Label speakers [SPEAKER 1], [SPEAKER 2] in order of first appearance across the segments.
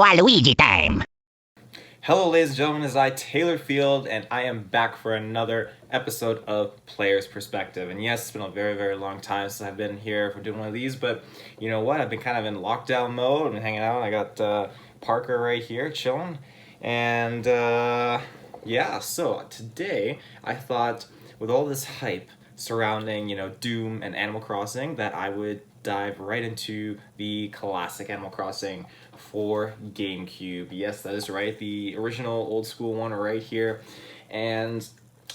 [SPEAKER 1] Waluigi time!
[SPEAKER 2] Hello, ladies and gentlemen, it's I, Taylor Field, and I am back for another episode of Player's Perspective. And yes, it's been a very, very long time since I've been here for doing one of these, but you know what? I've been kind of in lockdown mode and hanging out. I got Parker right here chilling. And yeah, so today I thought with all this hype surrounding, Doom and Animal Crossing, that I would dive right into the classic Animal Crossing for GameCube. Yes, that is right, the original old school one right here. And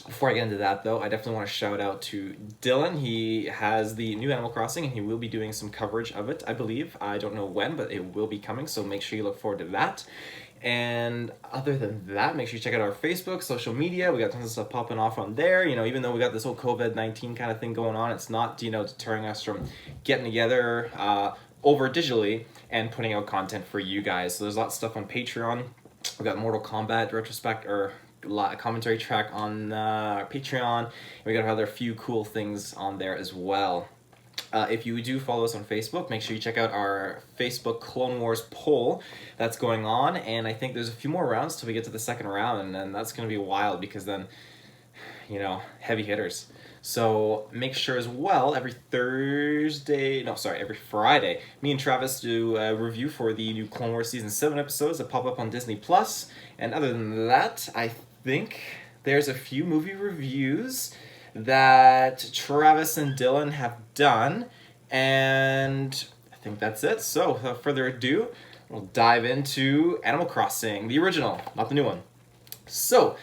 [SPEAKER 2] before I get into that, though, I definitely want to shout out to Dylan. He has the new Animal Crossing, and he will be doing some coverage of it, I believe. I don't know when, but it will be coming, so make sure you look forward to that. And other than that, make sure you check out our Facebook, social media. We got tons of stuff popping off on there. Even though we got this whole COVID-19 kind of thing going on, it's not, deterring us from getting together over digitally and putting out content for you guys. So there's lots of stuff on Patreon. We got Mortal Kombat retrospect or commentary track on Patreon. And we got other few cool things on there as well. If you do follow us on Facebook, make sure you check out our Facebook Clone Wars poll that's going on. And I think there's a few more rounds till we get to the second round, and then that's going to be wild because then, heavy hitters. So make sure as well, every Friday, me and Travis do a review for the new Clone Wars Season 7 episodes that pop up on Disney+. And other than that, I think there's a few movie reviews that Travis and Dylan have done, and I think that's it. So without further ado, we'll dive into Animal Crossing, the original, not the new one. So,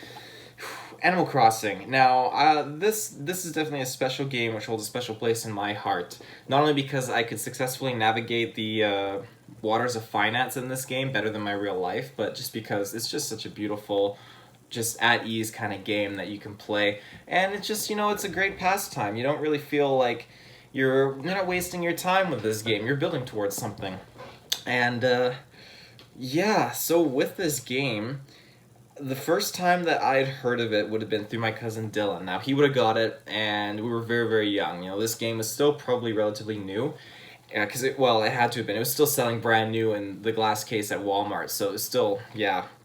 [SPEAKER 2] Animal Crossing. Now, this is definitely a special game which holds a special place in my heart. Not only because I could successfully navigate the waters of finance in this game better than my real life, but just because it's just such a beautiful, just at ease kind of game that you can play. And it's just, it's a great pastime. You don't really feel like you're not wasting your time with this game. You're building towards something. And yeah, so with this game, the first time that I'd heard of it would have been through my cousin Dylan. Now, he would have got it, and we were very, very young. This game was still probably relatively new. Because it had to have been. It was still selling brand new in the glass case at Walmart. So it was still,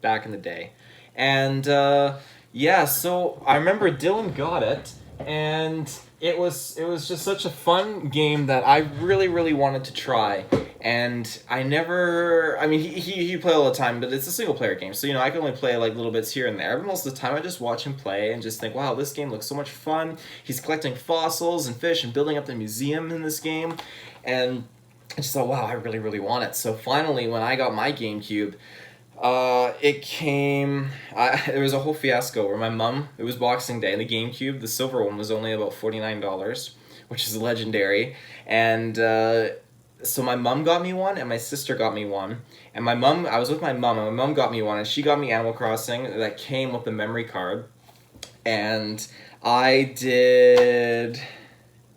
[SPEAKER 2] back in the day. And so I remember Dylan got it, and it was just such a fun game that I really, really wanted to try. And he play all the time, but it's a single player game, so I can only play like little bits here and there. But most of the time I just watch him play and just think, wow, this game looks so much fun. He's collecting fossils and fish and building up the museum in this game, and I just thought, wow, I really, really want it. So finally, when I got my GameCube, it came, there was a whole fiasco where my mom, it was Boxing Day, and the GameCube, the silver one, was only about $49, which is legendary. And so my mom got me one, and my sister got me one. And I was with my mom, and my mom got me one, and she got me Animal Crossing that came with the memory card. And I did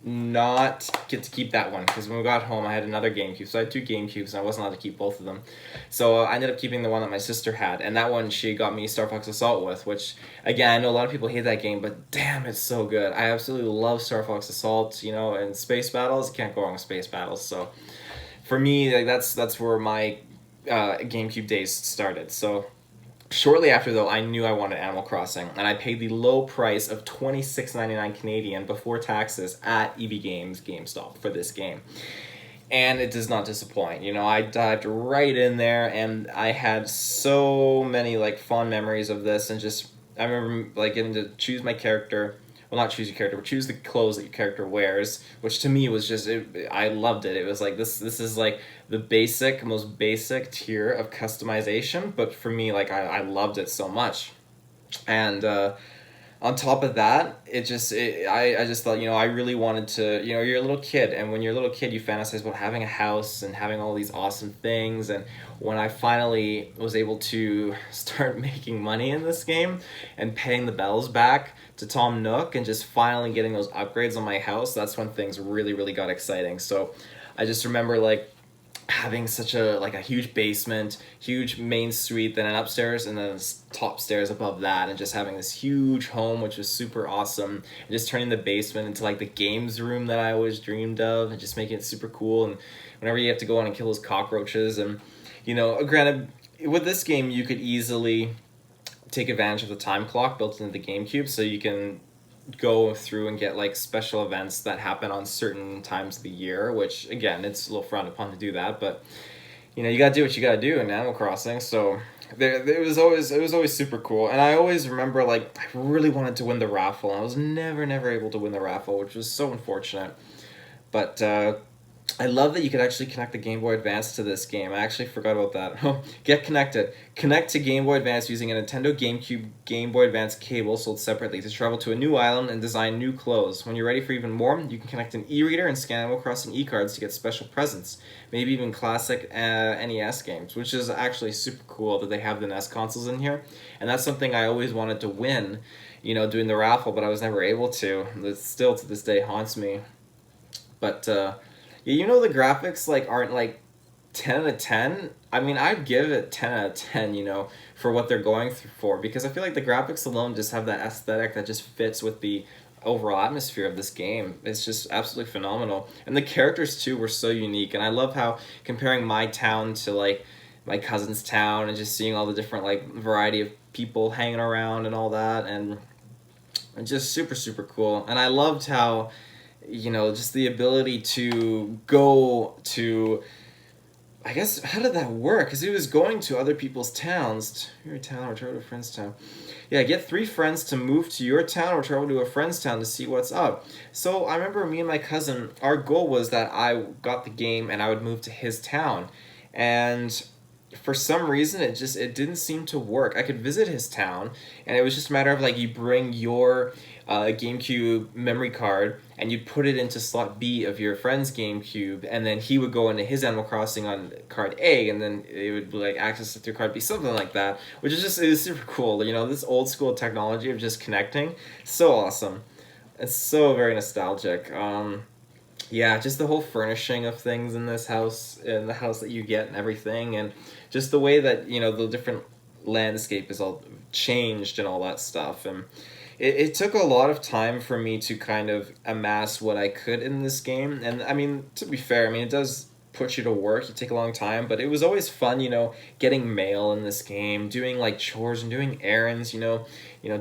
[SPEAKER 2] not get to keep that one, because when we got home I had another GameCube, so I had two GameCubes and I wasn't allowed to keep both of them. So I ended up keeping the one that my sister had, and that one she got me Star Fox Assault with, which again, I know a lot of people hate that game, but damn, it's so good. I absolutely love Star Fox Assault, and space battles. You can't go wrong with space battles. So for me, like, that's where my GameCube days started. So shortly after, though, I knew I wanted Animal Crossing, and I paid the low price of $26.99 Canadian before taxes at EB Games GameStop for this game. And it does not disappoint. I dived right in there, and I had so many fond memories of this, and just I remember getting to choose my character. Well, not choose your character, but choose the clothes that your character wears, which to me was just, I loved it. It was like, this is like the most basic tier of customization, but for me, I loved it so much. And on top of that, I just thought, I really wanted to, you're a little kid, and when you're a little kid, you fantasize about having a house and having all these awesome things. And when I finally was able to start making money in this game and paying the bells back to Tom Nook and just finally getting those upgrades on my house, that's when things really, really got exciting. So I just remember having such a huge basement, huge main suite, then an upstairs, and then top stairs above that, and just having this huge home, which was super awesome, and just turning the basement into the games room that I always dreamed of, and just making it super cool. And whenever you have to go on and kill those cockroaches, and granted, with this game, you could easily take advantage of the time clock built into the GameCube, so you can go through and get like special events that happen on certain times of the year. Which again, it's a little frowned upon to do that, but you gotta do what you gotta do in Animal Crossing. So it was always super cool, and I always remember like I really wanted to win the raffle, and I was never able to win the raffle, which was so unfortunate. But I love that you could actually connect the Game Boy Advance to this game. I actually forgot about that. Get connected. Connect to Game Boy Advance using a Nintendo GameCube Game Boy Advance cable sold separately to travel to a new island and design new clothes. When you're ready for even more, you can connect an e-reader and scan Animal Crossing e-cards to get special presents. Maybe even classic NES games, which is actually super cool that they have the NES consoles in here. And that's something I always wanted to win, doing the raffle, but I was never able to. It still to this day haunts me. But yeah, the graphics like aren't like 10 out of 10. I mean, I'd give it 10 out of 10, for what they're going through for, because I feel like the graphics alone just have that aesthetic that just fits with the overall atmosphere of this game. It's just absolutely phenomenal. And the characters too were so unique, and I love how comparing my town to like my cousin's town and just seeing all the different like variety of people hanging around and all that, and just super super cool. And I loved how just the ability to go to, I guess, how did that work? Because he was going to other people's towns. Your town or travel to a friend's town. Yeah, get 3 friends to move to your town or travel to a friend's town to see what's up. So I remember me and my cousin, our goal was that I got the game and I would move to his town. And for some reason it didn't seem to work. I could visit his town, and it was just a matter of like you bring your GameCube memory card and you put it into slot B of your friend's GameCube, and then he would go into his Animal Crossing on card A, and then it would be like access it through card B, something like that, which is super cool. This old school technology of just connecting, so awesome. It's so very nostalgic. Yeah, just the whole furnishing of things in this house, in the house that you get and everything, and just the way that, the different landscape is all changed and all that stuff. And it took a lot of time for me to kind of amass what I could in this game. And I mean, to be fair, I mean, it does put you to work. You take a long time, but it was always fun, getting mail in this game, doing like chores and doing errands,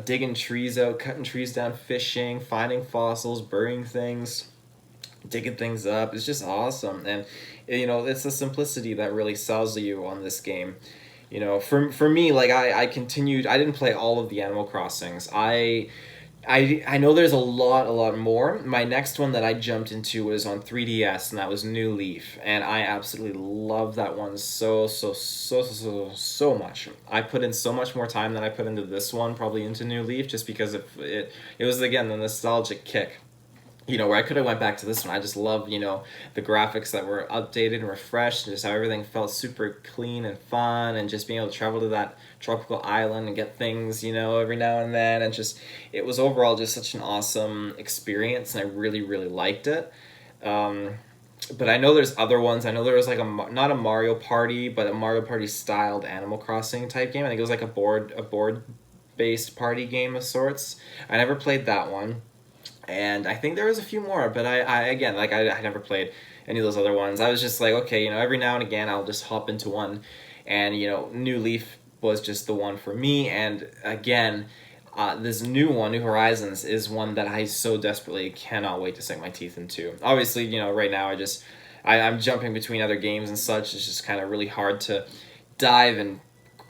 [SPEAKER 2] digging trees out, cutting trees down, fishing, finding fossils, burying things, digging things up. It's just awesome. And it's the simplicity that really sells you on this game. For me, like I continued. I didn't play all of the Animal Crossings. I know there's a lot more. My next one that I jumped into was on 3DS, and that was New Leaf, and I absolutely love that one so much. I put in so much more time than I put into this one, probably into New Leaf, just because of it was again the nostalgic kick. Where I could have went back to this one. I just love, the graphics that were updated and refreshed, and just how everything felt super clean and fun, and just being able to travel to that tropical island and get things, every now and then, and just, it was overall just such an awesome experience, and I really, really liked it. But I know there's other ones. I know there was like not a Mario Party, but a Mario Party styled Animal Crossing type game. I think it was like a board based party game of sorts. I never played that one. And I think there was a few more, but I again, like I never played any of those other ones. I was just like, okay, every now and again I'll just hop into one, and New Leaf was just the one for me. And again, this new one, New Horizons, is one that I so desperately cannot wait to sink my teeth into. Obviously, right now I'm jumping between other games and such. It's just kind of really hard to dive and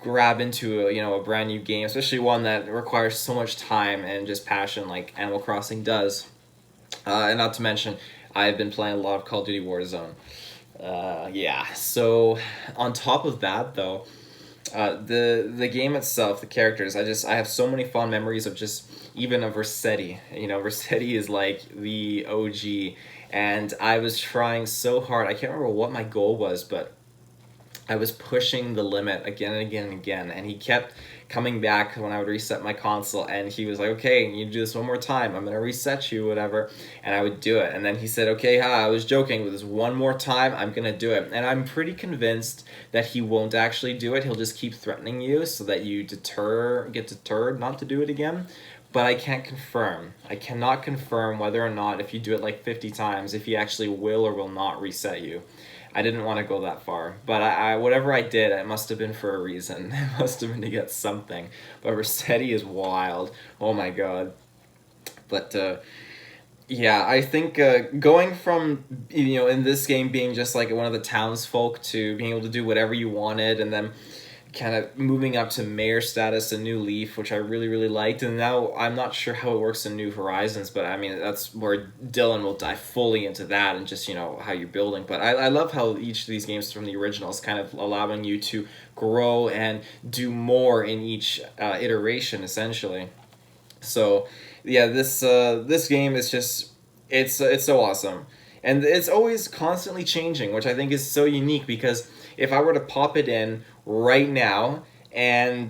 [SPEAKER 2] grab into a brand new game, especially one that requires so much time and just passion like Animal Crossing does. And not to mention, I've been playing a lot of Call of Duty Warzone. Yeah, so on top of that though, the game itself, the characters, I have so many fond memories of just even of Rossetti. Rossetti is like the OG, and I was trying so hard. I can't remember what my goal was, but I was pushing the limit again and again and again, and he kept coming back when I would reset my console, and he was like, okay, you do this one more time, I'm gonna reset you, whatever, and I would do it. And then he said, okay, I was joking, with this one more time, I'm gonna do it. And I'm pretty convinced that he won't actually do it. He'll just keep threatening you so that you get deterred not to do it again. But I can't confirm. I cannot confirm whether or not, if you do it like 50 times, if he actually will or will not reset you. I didn't want to go that far, but I whatever I did, it must have been for a reason. It must have been to get something. But Rossetti is wild. Oh my god. But yeah, I think going from in this game being just like one of the townsfolk to being able to do whatever you wanted, and then kind of moving up to mayor status in New Leaf, which I really, really liked. And now I'm not sure how it works in New Horizons, but I mean, that's where Dylan will dive fully into that and just, how you're building. But I love how each of these games from the originals kind of allowing you to grow and do more in each iteration, essentially. So, yeah, this game is just, it's so awesome. And it's always constantly changing, which I think is so unique because if I were to pop it in right now and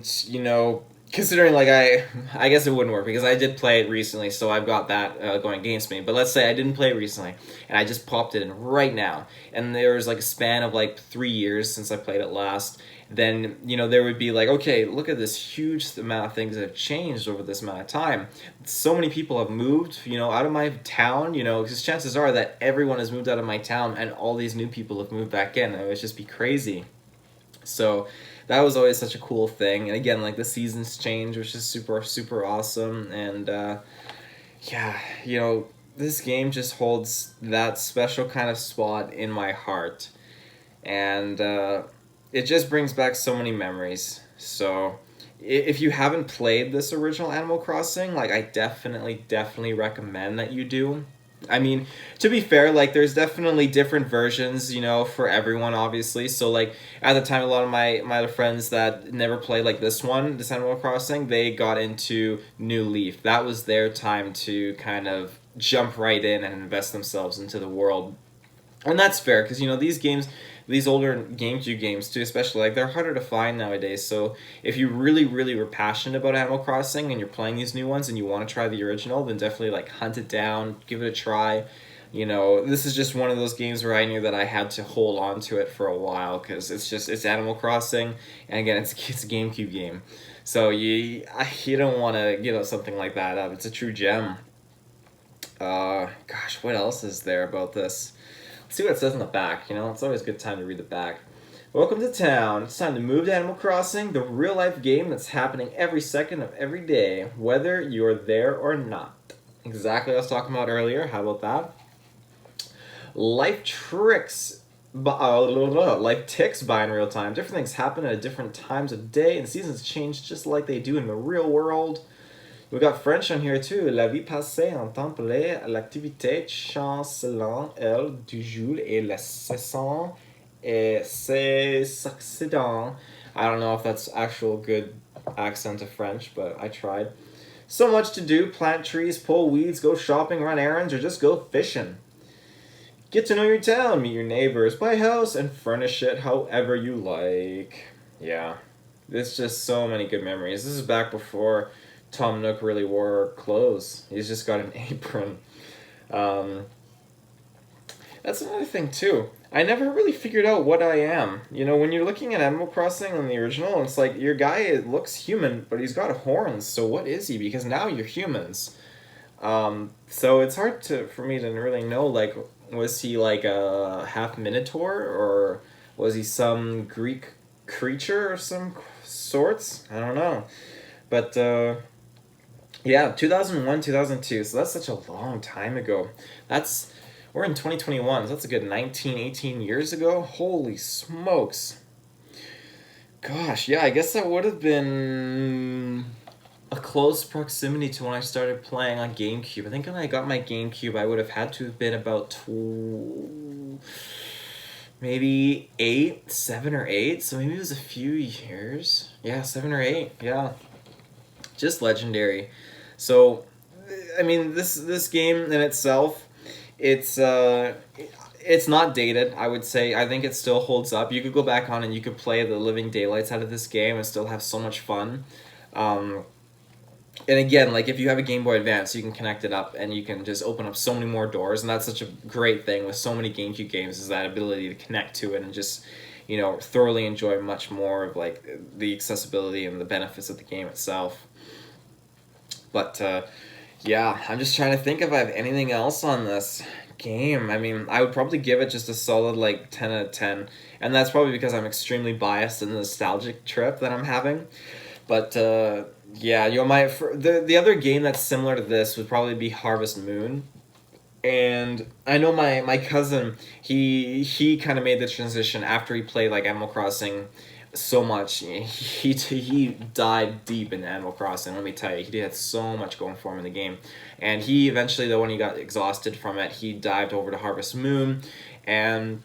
[SPEAKER 2] considering like I guess it wouldn't work because I did play it recently, so I've got that going against me. But let's say I didn't play it recently and I just popped it in right now, and there was like a span of like 3 years since I played it last. Then there would be like, okay, look at this huge amount of things that have changed over this amount of time. So many people have moved out of my town, because chances are that everyone has moved out of my town and all these new people have moved back in. It would just be crazy. So that was always such a cool thing. And again, like the seasons change, which is super, super awesome. And yeah, this game just holds that special kind of spot in my heart. And it just brings back so many memories. So if you haven't played this original Animal Crossing, like I definitely recommend that you do. I mean, to be fair, like there's definitely different versions, for everyone, obviously. So like at the time, a lot of my other friends that never played like this Animal Crossing, they got into New Leaf. That was their time to kind of jump right in and invest themselves into the world. And that's fair, because these games, these older GameCube games too, especially, like they're harder to find nowadays. So if you really, really were passionate about Animal Crossing and you're playing these new ones and you want to try the original, then definitely like hunt it down, give it a try. This is just one of those games where I knew that I had to hold on to it for a while because it's Animal Crossing, and again, it's a GameCube game, so you don't want to give up something like that up. It's a true gem. Gosh, what else is there about this? See what it says on the back. It's always a good time to read the back. Welcome to town. It's time to move to Animal Crossing, the real-life game that's happening every second of every day, whether you're there or not. Exactly what I was talking about earlier. How about that? Life ticks by in real time. Different things happen at different times of day, and seasons change just like they do in the real world. We got French on here too. La vie passée en temps plein, l'activité chancelante, elle, du jour et la saison et ses accidents. I don't know if that's actual good accent of French, but I tried. So much to do: plant trees, pull weeds, go shopping, run errands, or just go fishing. Get to know your town, meet your neighbors, buy a house, and furnish it however you like. Yeah, there's just so many good memories. This is back before Tom Nook really wore clothes. He's just got an apron. That's another thing too. I never really figured out what I am. When you're looking at Animal Crossing on the original, it's like your guy looks human, but he's got horns. So what is he? Because now you're humans. So it's hard for me to really know, like, was he like a half Minotaur, or was he some Greek creature of some sorts? I don't know. But yeah, 2001, 2002. So that's such a long time ago. We're in 2021, so that's a good 19, 18 years ago. Holy smokes. Gosh, yeah, I guess that would have been a close proximity to when I started playing on GameCube. I think when I got my GameCube, I would have had to have been about maybe 7 or 8. So maybe it was a few years. Yeah, 7 or 8. Yeah, just legendary. So, I mean, this game in itself, it's not dated, I would say. I think it still holds up. You could go back on and you could play the living daylights out of this game and still have so much fun. And again, like if you have a Game Boy Advance, you can connect it up and you can just open up so many more doors, and that's such a great thing with so many GameCube games, is that ability to connect to it and just, thoroughly enjoy much more of like the accessibility and the benefits of the game itself. But yeah, I'm just trying to think if I have anything else on this game. I mean, I would probably give it just a solid like 10 out of 10. And that's probably because I'm extremely biased in the nostalgic trip that I'm having. But yeah, the other game that's similar to this would probably be Harvest Moon. And I know my cousin, he kind of made the transition after he played like Animal Crossing so much. He dived deep into Animal Crossing. Let me tell you, he had so much going for him in the game, and he eventually, though, when he got exhausted from it, he dived over to Harvest Moon, and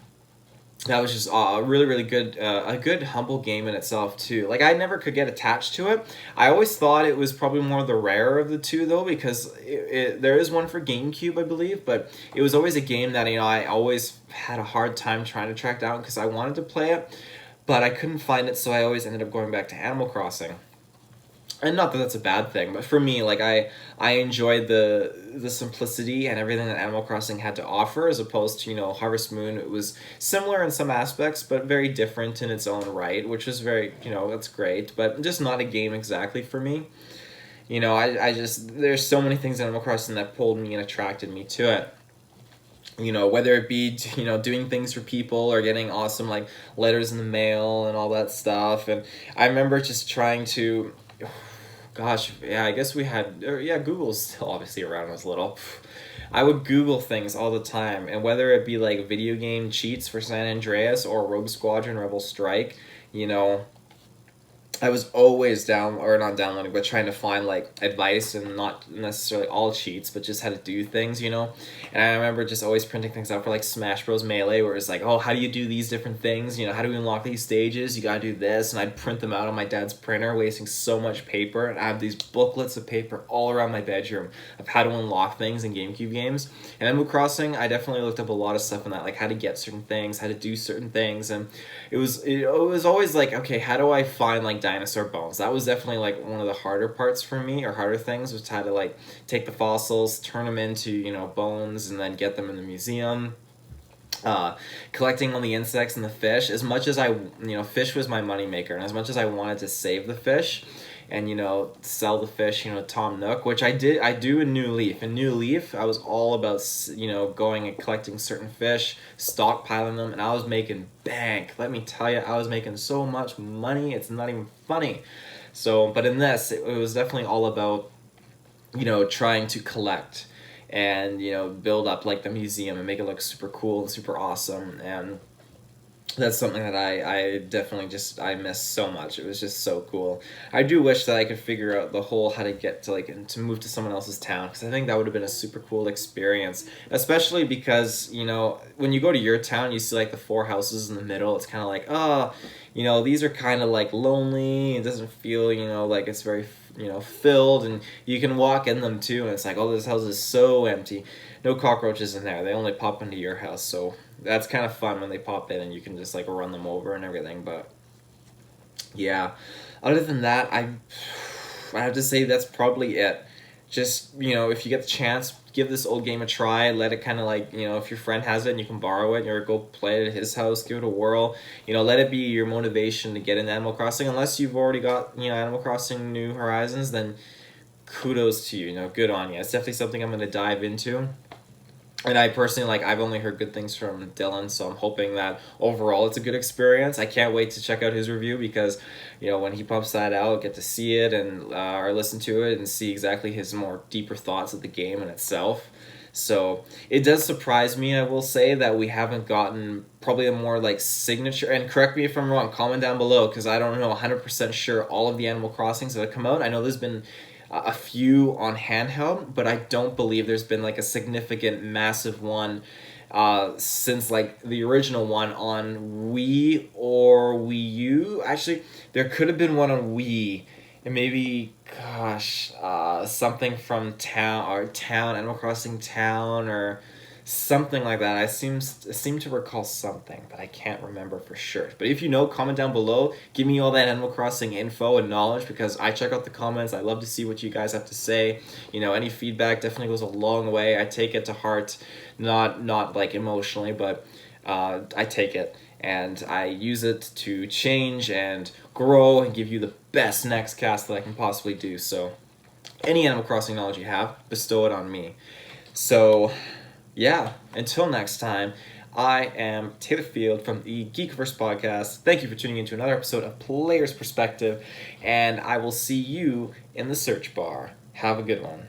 [SPEAKER 2] that was just a really really good a good humble game in itself too. Like I never could get attached to it. I always thought it was probably more the rarer of the two though, because there is one for GameCube I believe, but it was always a game that I always had a hard time trying to track down because I wanted to play it, but I couldn't find it, so I always ended up going back to Animal Crossing. And not that that's a bad thing, but for me, like I enjoyed the simplicity and everything that Animal Crossing had to offer, as opposed to Harvest Moon. It was similar in some aspects, but very different in its own right, which was very that's great, but just not a game exactly for me. I just there's so many things in Animal Crossing that pulled me and attracted me to it. Whether it be doing things for people or getting awesome like letters in the mail and all that stuff. And I remember just trying to, gosh, yeah, I guess we had, yeah, Google's still obviously around when I was little. I would Google things all the time, and whether it be like video game cheats for San Andreas or Rogue Squadron Rebel Strike, you know, I was always not downloading, but trying to find like advice, and not necessarily all cheats, but just how to do things, And I remember just always printing things out for like Smash Bros. Melee, where it's like, oh, how do you do these different things? How do we unlock these stages? You gotta do this, and I'd print them out on my dad's printer, wasting so much paper, and I have these booklets of paper all around my bedroom of how to unlock things in GameCube games. And Animal Crossing, I definitely looked up a lot of stuff on that, like how to get certain things, how to do certain things, and it was always like, okay, how do I find like dinosaur bones? That was definitely like one of the harder parts for me, or harder things, was how to like take the fossils, turn them into bones, and then get them in the museum. Collecting all the insects and the fish. As much as fish was my moneymaker, and as much as I wanted to save the fish and sell the fish, Tom Nook, which I do in New Leaf. In New Leaf, I was all about going and collecting certain fish, stockpiling them, and I was making bank. Let me tell you, I was making so much money, it's not even funny. So, but in this, it was definitely all about trying to collect and build up like the museum and make it look super cool and super awesome. And that's something that I definitely I miss so much. It was just so cool. I do wish that I could figure out the whole how to get to to move to someone else's town, because I think that would have been a super cool experience, especially because when you go to your town, you see like the four houses in the middle. It's kind of like, oh, these are kind of like lonely. It doesn't feel like it's very filled, and you can walk in them too, and it's like, oh, this house is so empty. No cockroaches in there. They only pop into your house, so that's kind of fun when they pop in and you can just like run them over and everything. But yeah, other than that, I have to say that's probably it. Just if you get the chance, give this old game a try. Let it kind of like if your friend has it and you can borrow it, or go play it at his house, give it a whirl. Let it be your motivation to get into Animal Crossing. Unless you've already got Animal Crossing New Horizons, then kudos to you. Good on you. It's definitely something I'm going to dive into. And I personally, I've only heard good things from Dylan, so I'm hoping that overall it's a good experience. I can't wait to check out his review, because, when he pumps that out, get to see it and or listen to it and see exactly his more deeper thoughts of the game in itself. So it does surprise me, I will say, that we haven't gotten probably a more signature, and correct me if I'm wrong, comment down below, because I don't know 100% sure all of the Animal Crossings that have come out. I know there's been a few on handheld, but I don't believe there's been a significant massive one since the original one on Wii or Wii U. Actually, there could have been one on Wii, and maybe, gosh, something from Animal Crossing Town, or something like that. I seem to recall something, but I can't remember for sure. But if you know, comment down below. Give me all that Animal Crossing info and knowledge, because I check out the comments. I love to see what you guys have to say. Any feedback definitely goes a long way. I take it to heart, not emotionally, but I take it and I use it to change and grow and give you the best next cast that I can possibly do. So any Animal Crossing knowledge you have, bestow it on me. So Yeah, until next time, I am Taylor Field from the Geekverse podcast. Thank you for tuning in to another episode of Player's Perspective, and I will see you in the search bar. Have a good one.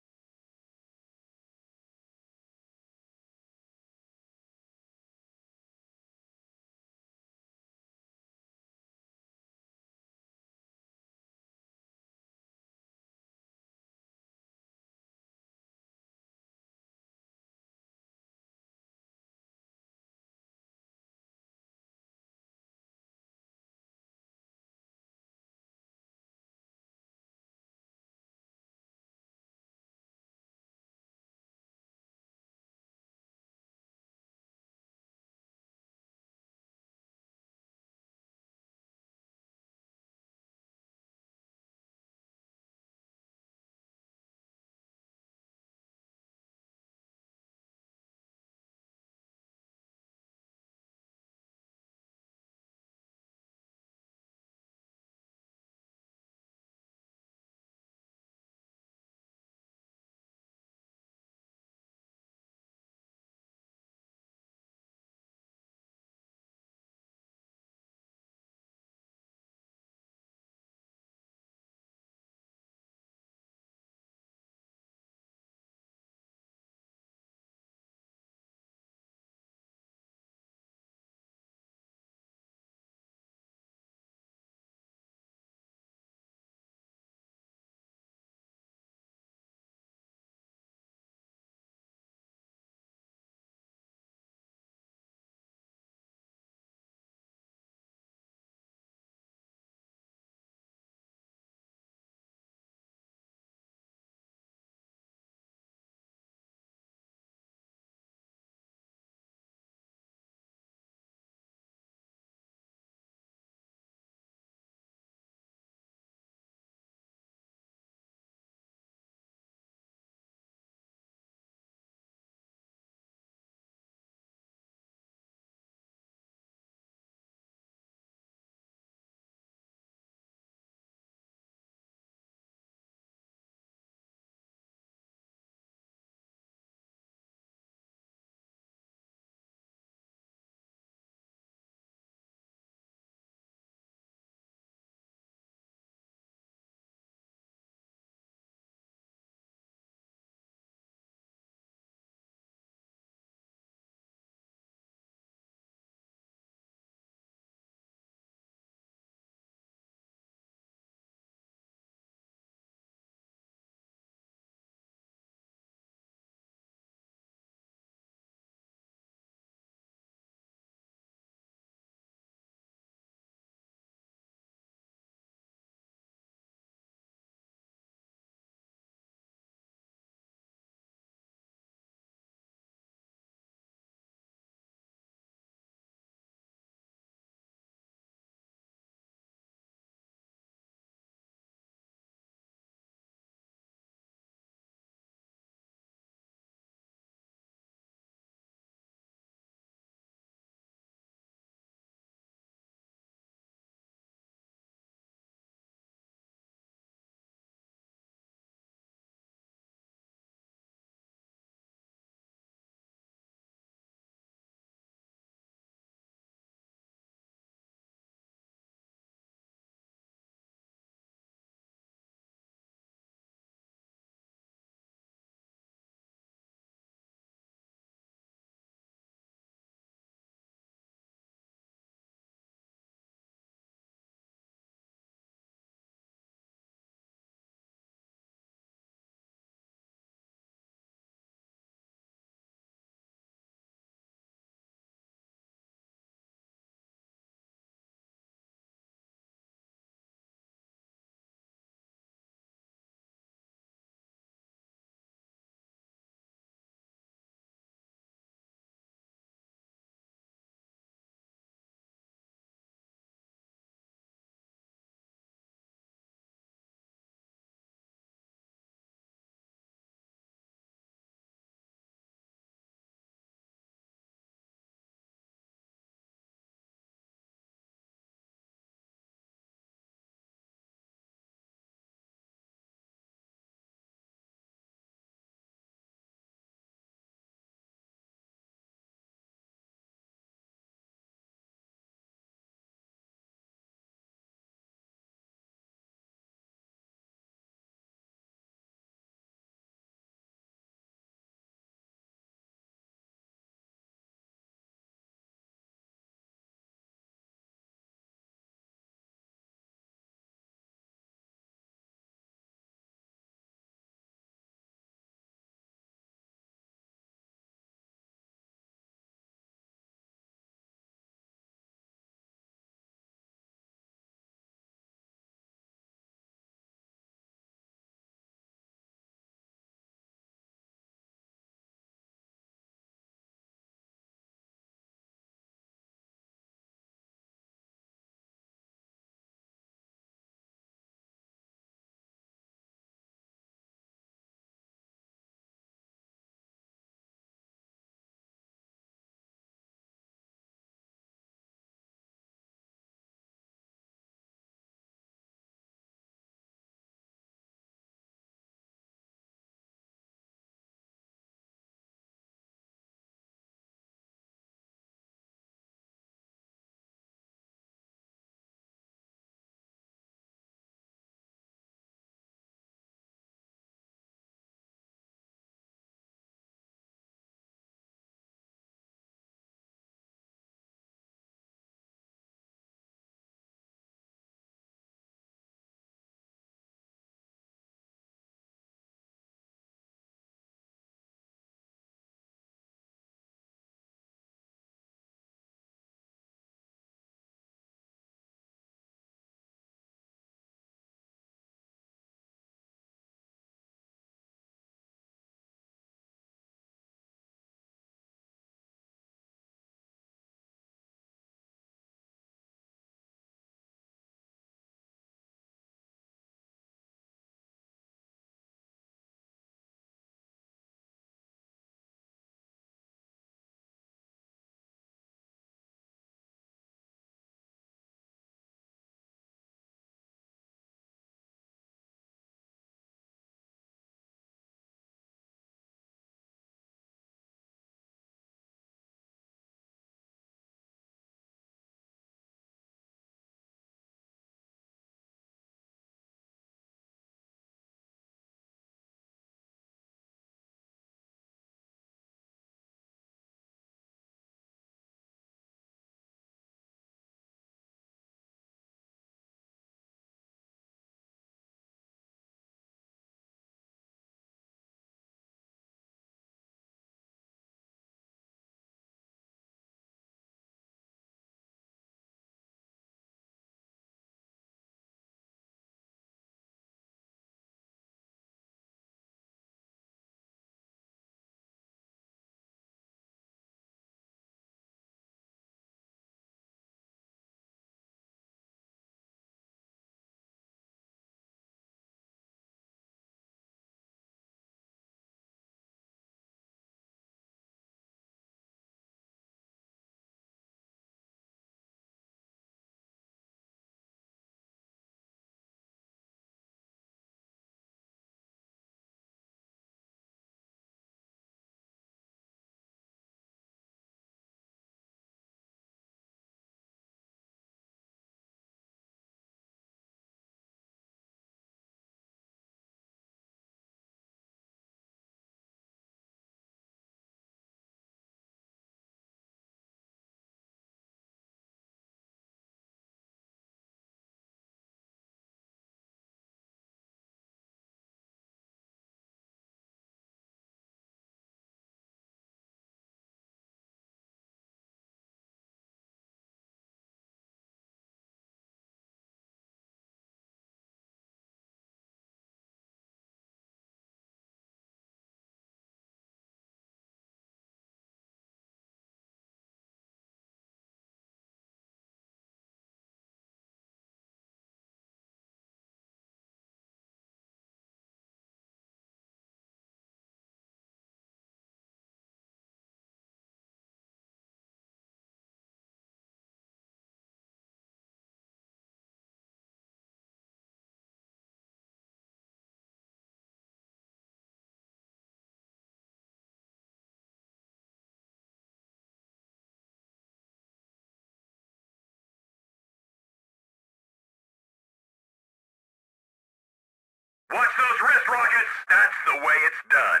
[SPEAKER 1] Watch those wrist rockets. That's the way it's done.